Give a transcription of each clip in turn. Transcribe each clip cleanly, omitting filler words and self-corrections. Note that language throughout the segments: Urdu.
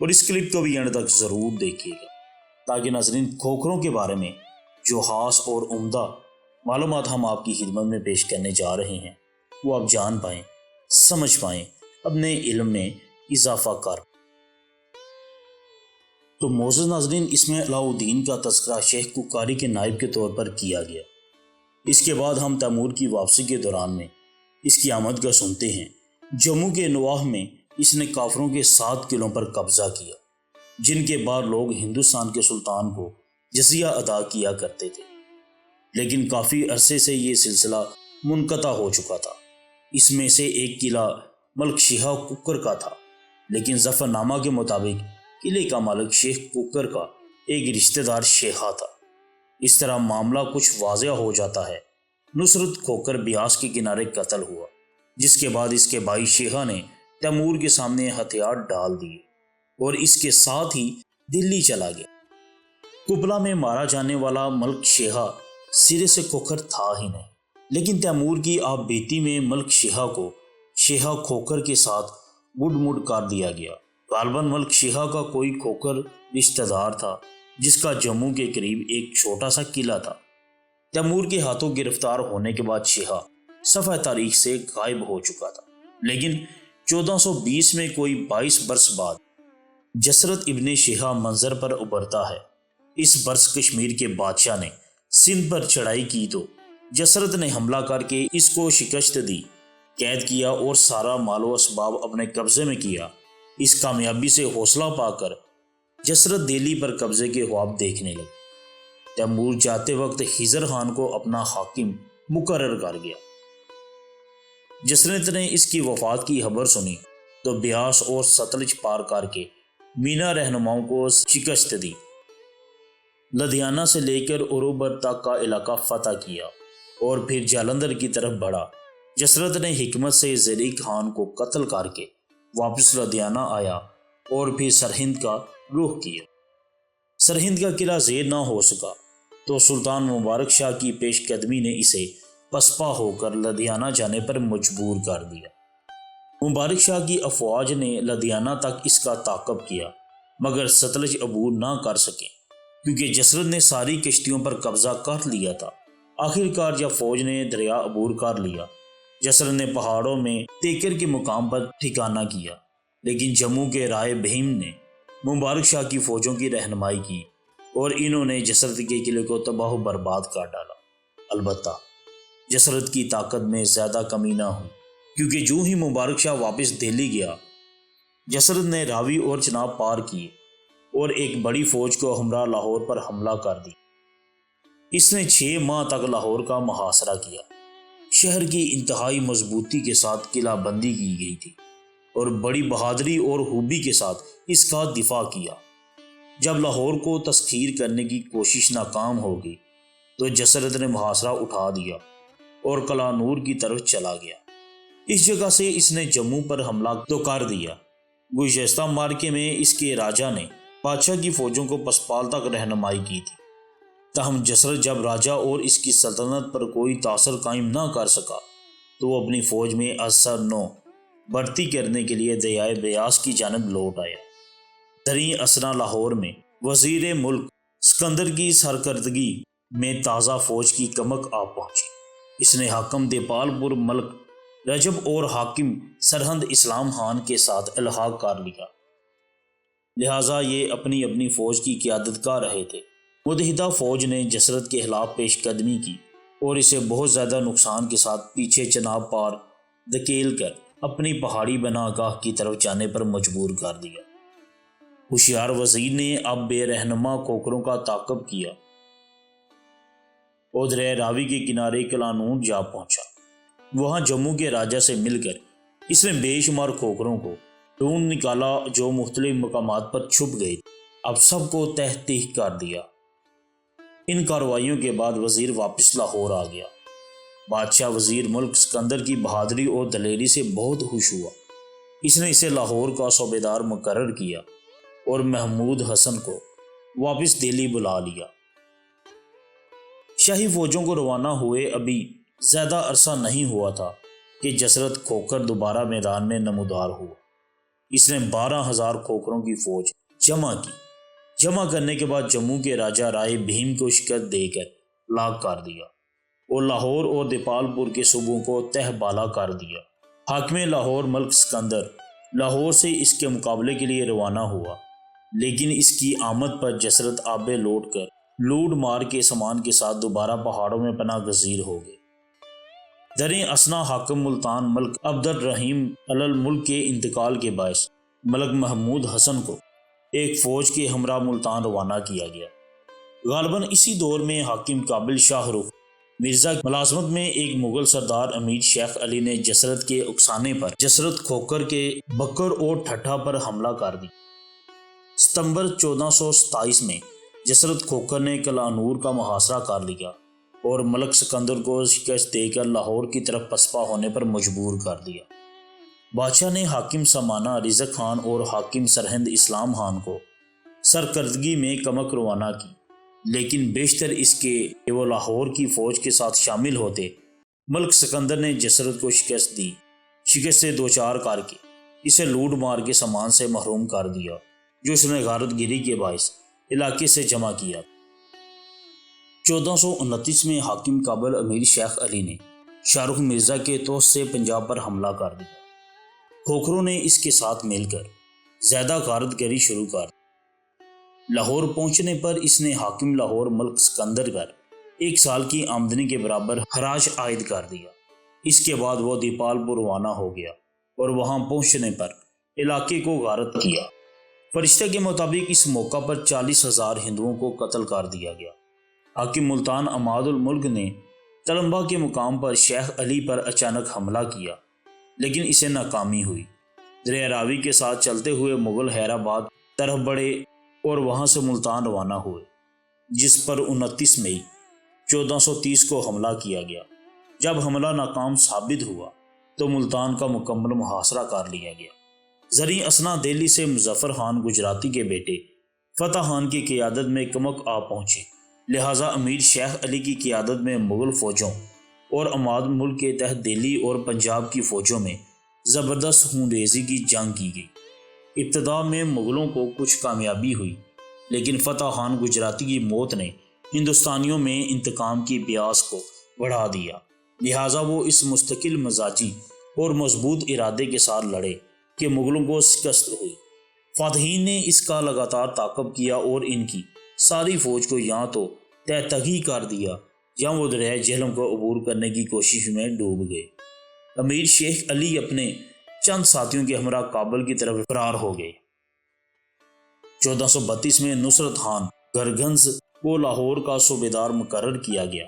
اور اس کلپ کو بھی اینڈ تک ضرور دیکھیے گا تاکہ ناظرین کھوکھروں کے بارے میں جو خاص اور عمدہ معلومات ہم آپ کی خدمت میں پیش کرنے جا رہے ہیں وہ آپ جان پائیں، سمجھ پائیں، اپنے علم میں اضافہ کر۔ تو معزز ناظرین، اس میں علاؤ الدین کا تذکرہ شیخ کوکاری کے نائب کے طور پر کیا گیا۔ اس کے بعد ہم تیمور کی واپسی کے دوران میں اس کی آمد کا سنتے ہیں۔ جموں کے نواح میں اس نے کافروں کے 7 قلعوں پر قبضہ کیا جن کے بعد لوگ ہندوستان کے سلطان کو جزیہ ادا کیا کرتے تھے، لیکن کافی عرصے سے یہ سلسلہ منقطع ہو چکا تھا۔ اس میں سے ایک قلعہ ملک شیخ کوکر کا تھا، لیکن ظفر نامہ کے مطابق قلعے کا مالک شیخ کوکر کا ایک رشتہ دار شیخا تھا۔ اس طرح معاملہ کچھ واضح ہو جاتا ہے۔ نصرت کھوکر بیاس کے کنارے قتل ہوا، جس کے بعد اس کے بھائی شیخا نے تیمور کے سامنے ہتھیار ڈال دیے اور اس کے ساتھ ہی دلی چلا گیا۔ کپلا میں مارا جانے والا ملک شیخا سرے سے کھوکر تھا ہی نہیں، لیکن تیمور کی آپ بیتی میں ملک شیخا کو شیخا کھوکر کے ساتھ مڈ مڈ کر دیا گیا۔ غالباً ملک شیخا کا کوئی کھوکر رشتہ دار تھا جس کا جموں کے قریب ایک چھوٹا سا قلعہ تھا۔ تیمور کے ہاتھوں گرفتار ہونے کے بعد شیخا صفحہ تاریخ سے غائب ہو چکا تھا، لیکن 1420 میں کوئی 22 برس بعد جسرت ابن شیخا منظر پر ابھرتا ہے۔ اس برس کشمیر کے بادشاہ نے سندھ پر چڑھائی کی تو جسرت نے حملہ کر کے اس کو شکست دی، قید کیا اور سارا مال و اسباب اپنے قبضے میں کیا۔ اس کامیابی سے حوصلہ پا کر جسرت دہلی پر قبضے کے خواب دیکھنے لگے۔ تیمور جاتے وقت خضر خان کو اپنا حاکم مقرر کر گیا۔ جسرت نے اس کی وفات کی خبر سنی تو بیاس اور ستلج پار کر کے مینا رہنماؤں کو شکست دی، لدھیانہ سے لے کر اروبر تک کا علاقہ فتح کیا اور پھر جالندھر کی طرف بڑھا۔ جسرت نے حکمت سے زریق خان کو قتل کر کے واپس لدھیانہ آیا اور پھر سرہند کا رخ کیا۔ سرہند کا قلعہ زیر نہ ہو سکا تو سلطان مبارک شاہ کی پیش قدمی نے اسے پسپا ہو کر لدھیانہ جانے پر مجبور کر دیا۔ مبارک شاہ کی افواج نے لدھیانہ تک اس کا تعاقب کیا مگر ستلج عبور نہ کر سکے کیونکہ جسرت نے ساری کشتیوں پر قبضہ کر لیا تھا۔ آخر کار جب فوج نے دریا عبور کر لیا، جسرت نے پہاڑوں میں تیکر کے مقام پر ٹھکانہ کیا، لیکن جموں کے رائے بہیم نے مبارک شاہ کی فوجوں کی رہنمائی کی اور انہوں نے جسرت کے قلعے کو تباہ و برباد کر ڈالا۔ البتہ جسرت کی طاقت میں زیادہ کمی نہ ہوئی کیونکہ جو ہی مبارک شاہ واپس دہلی گیا، جسرت نے راوی اور چناب پار کیے اور ایک بڑی فوج کو ہمراہ لاہور پر حملہ کر دی۔ اس نے 6 ماہ تک لاہور کا محاصرہ کیا۔ شہر کی انتہائی مضبوطی کے ساتھ قلعہ بندی کی گئی تھی اور بڑی بہادری اور خوبی کے ساتھ اس کا دفاع کیا۔ جب لاہور کو تسخیر کرنے کی کوشش ناکام ہو گئی تو جسرت نے محاصرہ اٹھا دیا اور قلعہ نور کی طرف چلا گیا۔ اس جگہ سے اس نے جموں پر حملہ تو کر دیا۔ گزشتہ معرکے میں اس کے راجہ نے بادشاہ کی فوجوں کو پسپال تک رہنمائی کی تھی، تاہم جسرت جب راجہ اور اس کی سلطنت پر کوئی تاثر قائم نہ کر سکا تو وہ اپنی فوج میں اثر نو بڑھتی کرنے کے لیے دریائے بیاس کی جانب لوٹ آیا۔ دریں اثنا لاہور میں وزیر ملک سکندر کی سرکردگی میں تازہ فوج کی کمک آ پہنچی۔ اس نے حاکم دیپال پور ملک رجب اور حاکم سرہند اسلام خان کے ساتھ الحاق کر لیا، لہٰذا یہ اپنی اپنی فوج کی قیادت کر رہے تھے۔ متحدہ فوج نے جسرت کے خلاف پیش قدمی کی اور اسے بہت زیادہ نقصان کے ساتھ پیچھے چناب پار دھکیل کر اپنی پہاڑی بنا گاہ کی طرف جانے پر مجبور کر دیا۔ ہوشیار وزیر نے اب بے رہنما کھوکروں کا تعاقب کیا اور دریائے راوی کے کنارے قلعہ نور جا پہنچا۔ وہاں جموں کے راجہ سے مل کر اس نے بے شمار کھوکروں کو ڈھونڈ نکالا جو مختلف مقامات پر چھپ گئے، اب سب کو تہ تیح کر دیا۔ ان کارروائیوں کے بعد وزیر واپس لاہور آ گیا۔ بادشاہ وزیر ملک سکندر کی بہادری اور دلیری سے بہت خوش ہوا۔ اس نے اسے لاہور کا صوبیدار مقرر کیا اور محمود حسن کو واپس دہلی بلا لیا۔ شاہی فوجوں کو روانہ ہوئے ابھی زیادہ عرصہ نہیں ہوا تھا کہ جسرت کھوکر دوبارہ میدان میں نمودار ہوا۔ اس نے 12,000 کھوکھروں کی فوج جمع کی۔ جمع کرنے کے بعد جموں کے راجہ رائے بھیم کو شکست دے کر لاغ کر دیا اور لاہور اور دیپال پور کے صوبوں کو تہ بالا کر دیا۔ حاکم لاہور ملک سکندر لاہور سے اس کے مقابلے کے لیے روانہ ہوا، لیکن اس کی آمد پر جسرت آبے لوٹ کر لوٹ مار کے سامان کے ساتھ دوبارہ پہاڑوں میں پناہ گزیر ہو گئے۔ دریں اثنا حاکم ملتان ملک عبد الرحیم الملک کے انتقال کے باعث ملک محمود حسن کو ایک فوج کے ہمراہ ملتان روانہ کیا گیا۔ غالباً اسی دور میں حاکم کابل شاہ رخ مرزا کی ملازمت میں ایک مغل سردار امیر شیخ علی نے جسرت کے اکسانے پر جسرت کھوکر کے بکر اور ٹھٹھا پر حملہ کر دی۔ ستمبر 1427 میں جسرت کھوکر نے کلانور کا محاصرہ کر لیا اور ملک سکندر کو شکست دے کر لاہور کی طرف پسپا ہونے پر مجبور کر دیا۔ بادشاہ نے حاکم سمانہ رزق خان اور حاکم سرہند اسلام خان کو سرکردگی میں کمک روانہ کی، لیکن بیشتر اس کے کہ وہ لاہور کی فوج کے ساتھ شامل ہوتے۔ ملک سکندر نے جسرت کو شکست دی، شکست سے دوچار کر کے اسے لوٹ مار کے سامان سے محروم کر دیا جو اس نے غارت گیری کے باعث علاقے سے جمع کیا۔ 1429 میں حاکم کابل امیر شیخ علی نے شاہ رخ مرزا کے توسط سے پنجاب پر حملہ کر دیا۔ کھوکھروں نے اس کے ساتھ مل کر زیادہ غارت گری شروع کر دی۔ لاہور پہنچنے پر اس نے حاکم لاہور ملک سکندر پر 1 سال کی آمدنی کے برابر خراج عائد کر دیا۔ اس کے بعد وہ دیپال پور روانہ ہو گیا اور وہاں پہنچنے پر علاقے کو غارت کیا۔ فرشتہ کے مطابق اس موقع پر 40,000 ہندوؤں کو قتل کر دیا گیا۔ حاکم ملتان عماد الملک نے تلمبا کے مقام پر شیخ علی پر اچانک حملہ کیا، لیکن اسے ناکامی ہوئی۔ دریائے راوی کے ساتھ چلتے ہوئے مغل حیرآباد طرف بڑھے اور وہاں سے ملتان روانہ ہوئے، جس پر 29 مئی 1430 کو حملہ کیا گیا۔ جب حملہ ناکام ثابت ہوا تو ملتان کا مکمل محاصرہ کر لیا گیا۔ زریں اثنا دہلی سے مظفر خان گجراتی کے بیٹے فتح خان کی قیادت میں کمک آ پہنچے، لہٰذا امیر شیخ علی کی قیادت میں مغل فوجوں اور عماد ملک کے تحت دہلی اور پنجاب کی فوجوں میں زبردست خونریزی کی جنگ کی گئی۔ ابتدا میں مغلوں کو کچھ کامیابی ہوئی، لیکن فتح خان گجراتی کی موت نے ہندوستانیوں میں انتقام کی پیاس کو بڑھا دیا، لہٰذا وہ اس مستقل مزاجی اور مضبوط ارادے کے ساتھ لڑے کہ مغلوں کو شکست ہوئی۔ فاتحین نے اس کا لگاتار تعاقب کیا اور ان کی ساری فوج کو یا تو تہ تہی کر دیا یا وہ دریائے جہلم کو عبور کرنے کی کوشش میں ڈوب گئے۔ امیر شیخ علی اپنے چند ساتھیوں کے ہمراہ کابل کی طرف فرار ہو گئے۔ 1432 میں نصرت خان گرگھنز کو لاہور کا صوبیدار مقرر کیا گیا۔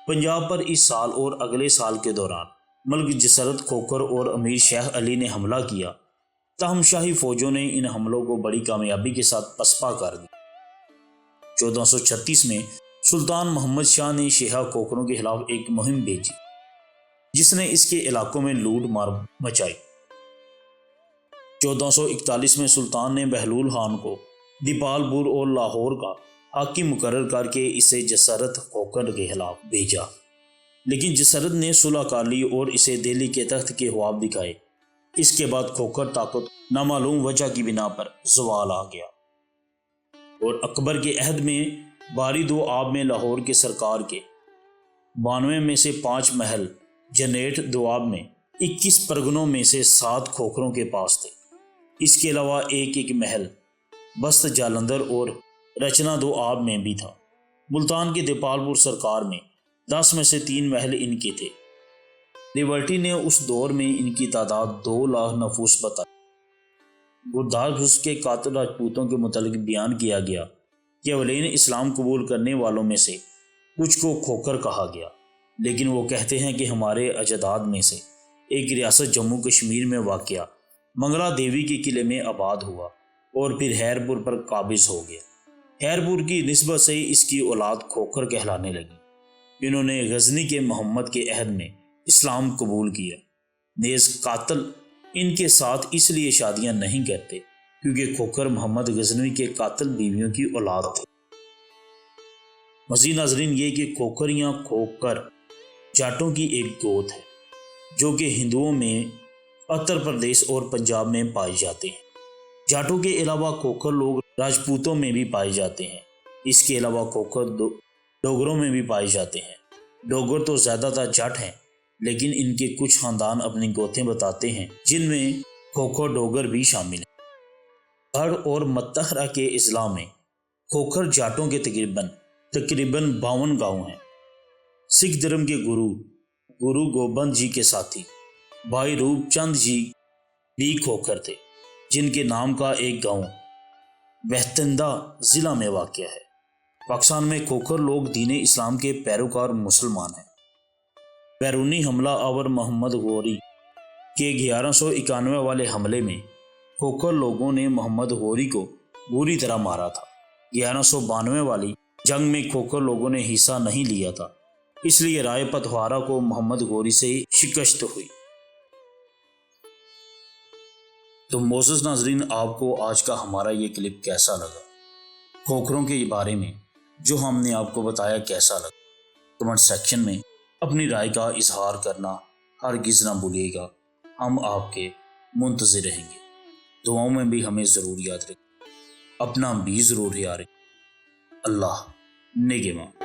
پنجاب پر اس سال اور اگلے سال کے دوران ملک جسرت کھوکر اور امیر شیخ علی نے حملہ کیا، تاہم شاہی فوجوں نے ان حملوں کو بڑی کامیابی کے ساتھ پسپا کر دیا۔ 1436 میں سلطان محمد شاہ نے شیحہ کھوکھروں کے خلاف ایک مہم بھیجی، جس نے اس کے علاقوں میں لوٹ مار مچائی۔ 1441 میں سلطان نے بہلول خان کو دیپال پور اور لاہور کا حاکم مقرر کر کے اسے جسرت کھوکر کے خلاف بھیجا، لیکن جسرت نے صلح کر لی اور اسے دہلی کے تخت کے خواب دکھائے۔ اس کے بعد کھوکر طاقت نامعلوم وجہ کی بنا پر زوال آ گیا اور اکبر کے عہد میں باری دو آب میں لاہور کے سرکار کے 92 میں سے 5 محل جنیٹ دواب میں 21 پرگنوں میں سے 7 کھوکھروں کے پاس تھے۔ اس کے علاوہ ایک محل بست جالندر اور رچنا دواب میں بھی تھا۔ ملتان کے دیپال پور سرکار میں 10 میں سے 3 محل ان کے تھے۔ لیبرٹی نے اس دور میں ان کی تعداد 2 لاکھ نفوس بتائی۔ گرداس کے قاتل راجپوتوں کے متعلق بیان کیا گیا کہ اولین اسلام قبول کرنے والوں میں سے کچھ کو کھوکر کہا گیا، لیکن وہ کہتے ہیں کہ ہمارے اجداد میں سے ایک ریاست جموں کشمیر میں واقع منگلا دیوی کے قلعے میں آباد ہوا اور پھر حیرپور پر قابض ہو گیا۔ حیرپور کی نسبت سے اس کی اولاد کھوکر کہلانے لگی۔ انہوں نے غزنی کے محمد کے عہد میں اسلام قبول کیا۔ نیز قاتل ان کے ساتھ اس لیے شادیاں نہیں کرتے کیونکہ کھوکر محمد غزنوی کے قاتل بیویوں کی اولاد تھے۔ مزید ناظرین یہ کہ کھوکر یا کھوکر جاٹوں کی ایک گوت ہے جو کہ ہندوؤں میں اتر پردیش اور پنجاب میں پائے جاتے ہیں۔ جاٹوں کے علاوہ کھوکھر لوگ راجپوتوں میں بھی پائے جاتے ہیں۔ اس کے علاوہ کھوکھر ڈوگروں میں بھی پائے جاتے ہیں۔ ڈوگر تو زیادہ تر جٹ ہیں، لیکن ان کے کچھ خاندان اپنی گوتیں بتاتے ہیں جن میں کھوکھر ڈوگر بھی شامل ہیں۔ گھڑ اور متحرہ کے اضلاع میں کھوکھر جاٹوں کے تقریباً 52 گاؤں ہیں۔ سکھ دھرم کے گرو گوبند جی کے ساتھی بھائی روپ چند جی بھی کھوکھر تھے، جن کے نام کا ایک گاؤں بہتندہ ضلع میں واقع ہے۔ پاکستان میں کھوکھر لوگ دین اسلام کے پیروکار مسلمان ہیں۔ بیرونی حملہ آور محمد غوری کے 1191 والے حملے میں کھوکھر لوگوں نے محمد غوری کو بری طرح مارا تھا۔ 1192 والی جنگ میں کھوکھر لوگوں نے حصہ نہیں لیا تھا، اس لیے رائے پتوارا کو محمد غوری سے شکست ہوئی۔ تو معزز ناظرین، آپ کو آج کا ہمارا یہ کلپ کیسا لگا؟ کھوکھروں کے بارے میں جو ہم نے آپ کو بتایا کیسا لگا؟ کمنٹ سیکشن میں اپنی رائے کا اظہار کرنا ہرگز نہ بھولیے گا۔ ہم آپ کے منتظر رہیں گے۔ دعاؤں میں بھی ہمیں ضرور یاد رکھیں، اپنا بھی ضرور خیال رکھیں۔ اللہ نگہباں۔